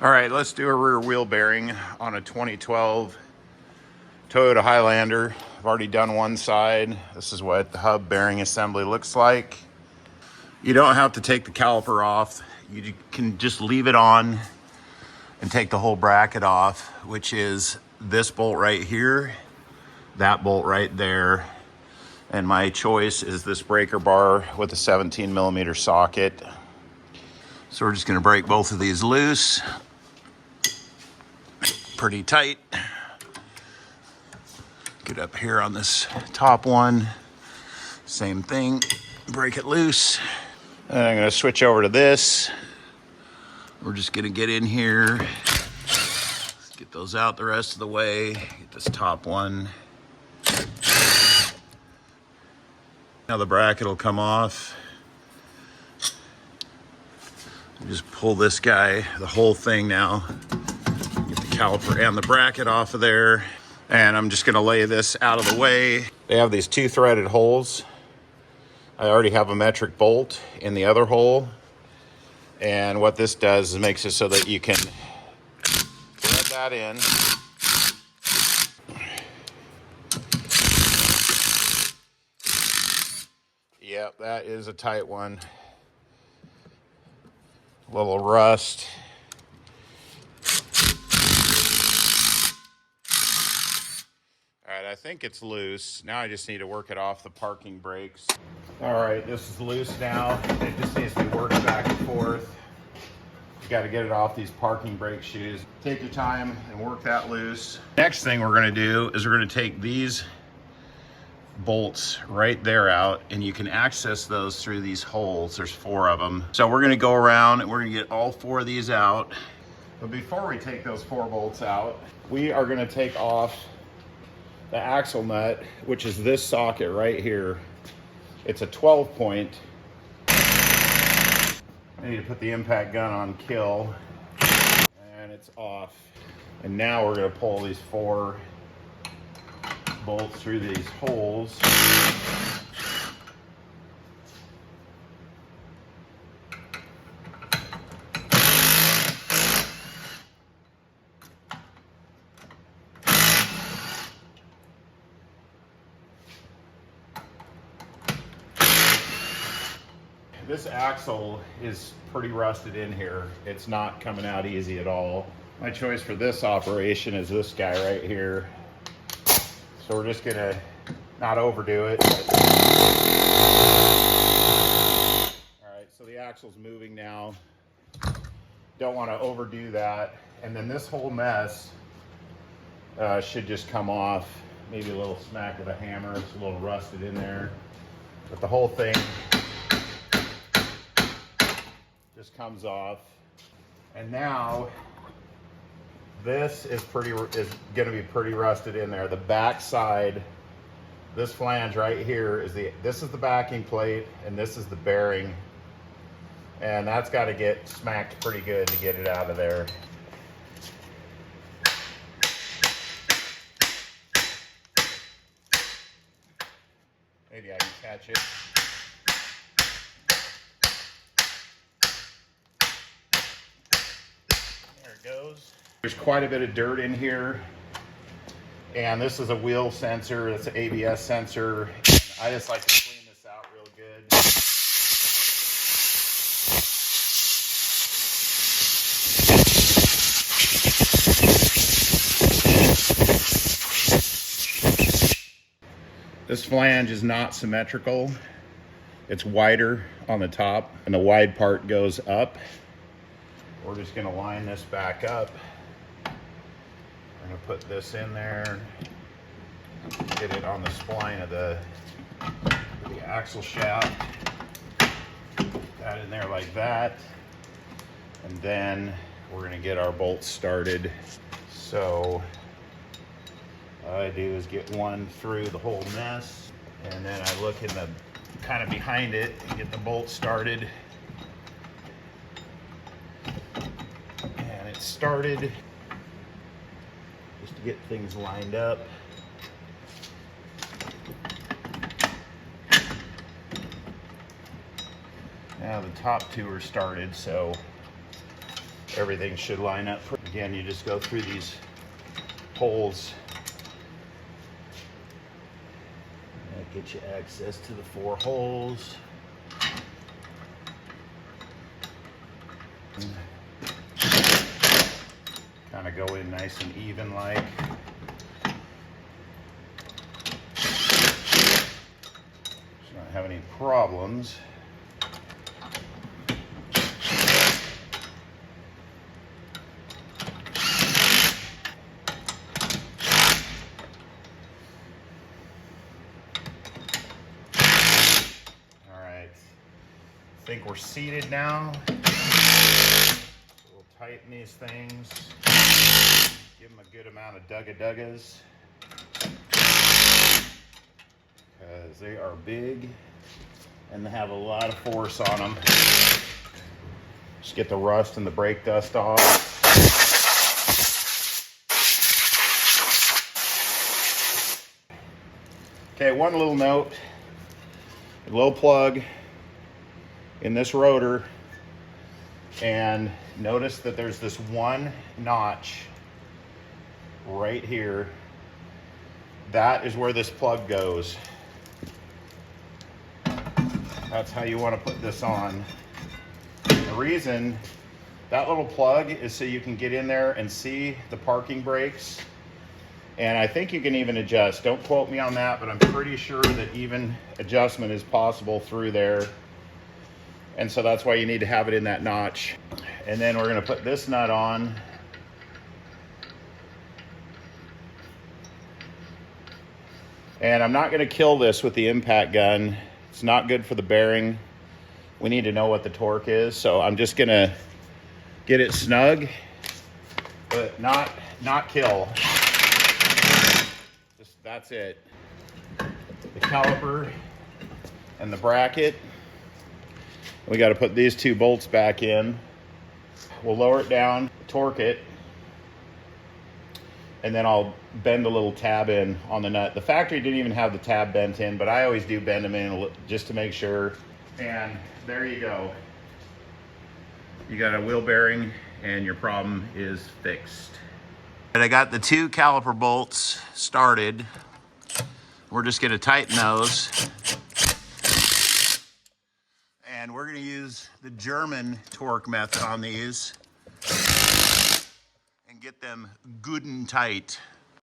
All right, let's do a rear wheel bearing on a 2012 Toyota Highlander. I've already done one side. This is what the hub bearing assembly looks like. You don't have to take the caliper off. You can just leave it on and take the whole bracket off, which is this bolt right here, that bolt right there. And my choice is this breaker bar with a 17mm socket. So we're just gonna break both of these loose. Pretty tight. Get up here on this top one. Same thing, break it loose. And I'm gonna switch over to this. We're just gonna get in here. Let's get those out the rest of the way. Get this top one. Now the bracket will come off. Just pull this guy, the whole thing now. Get the caliper and the bracket off of there. And I'm just gonna lay this out of the way. They have these 2-threaded holes. I already have a metric bolt in the other hole. And what this does is makes it so that you can thread that in. Yep, that is a tight one. A little rust. All right, I think it's loose. Now I just need to work it off the parking brakes. All right, this is loose now. It just needs to be worked back and forth. You got to get it off these parking brake shoes. Take your time and work that loose. Next thing we're gonna do is we're gonna take these bolts right there out, and you can access those through these holes. There's 4 of them. So we're gonna go around and we're gonna get all 4 of these out. But before we take those 4 bolts out, we are gonna take off the axle nut, which is this socket right here. It's a 12 point. I need to put the impact gun on kill, and it's off. And now we're gonna pull these 4 bolts through these holes. This axle is pretty rusted in here. It's not coming out easy at all. My choice for this operation is this guy right here. So we're just gonna not overdo it. All right, so the axle's moving now. Don't want to overdo that. And then this whole mess should just come off. Maybe a little smack with a hammer. It's a little rusted in there. But the whole thing just comes off. And now this is gonna be pretty rusted in there. The back side, this flange right here this is the backing plate, and this is the bearing. And that's got to get smacked pretty good to get it out of there. Maybe I can catch it. There it goes. There's quite a bit of dirt in here. And this is a wheel sensor. It's an ABS sensor. And I just like to clean this out real good. This flange is not symmetrical. It's wider on the top, and the wide part goes up. We're just gonna line this back up. We're gonna put this in there, get it on the spline of the axle shaft. Put that in there like that. And then we're gonna get our bolts started. So all I do is get one through the whole mess, and then I look in the kind of behind it and get the bolt started. And it's started just to get things lined up. Now the top 2 are started, so everything should line up. Again, you just go through these holes. That gets you access to the 4 holes. Kind of go in nice and even like. Should not have any problems. I think we're seated now. We'll tighten these things. Give them a good amount of dugga-duggas because they are big and they have a lot of force on them. Just get the rust and the brake dust off. Okay, one little note. A glow plug in this rotor, and notice that there's this one notch right here. That is where this plug goes. That's how you want to put this on. The reason that little plug is so you can get in there and see the parking brakes. And I think you can even adjust. Don't quote me on that, but I'm pretty sure that even adjustment is possible through there. And so that's why you need to have it in that notch. And then we're going to put this nut on. And I'm not going to kill this with the impact gun. It's not good for the bearing. We need to know what the torque is. So I'm just going to get it snug, but not kill. Just, that's it. The caliper and the bracket. We got to put these 2 bolts back in. We'll lower it down, torque it, and then I'll bend a little tab in on the nut. The factory didn't even have the tab bent in, but I always do bend them in just to make sure. And there you go. You got a wheel bearing and your problem is fixed. And I got the 2 caliper bolts started. We're just going to tighten those. And we're going to use the German torque method on these and get them good and tight.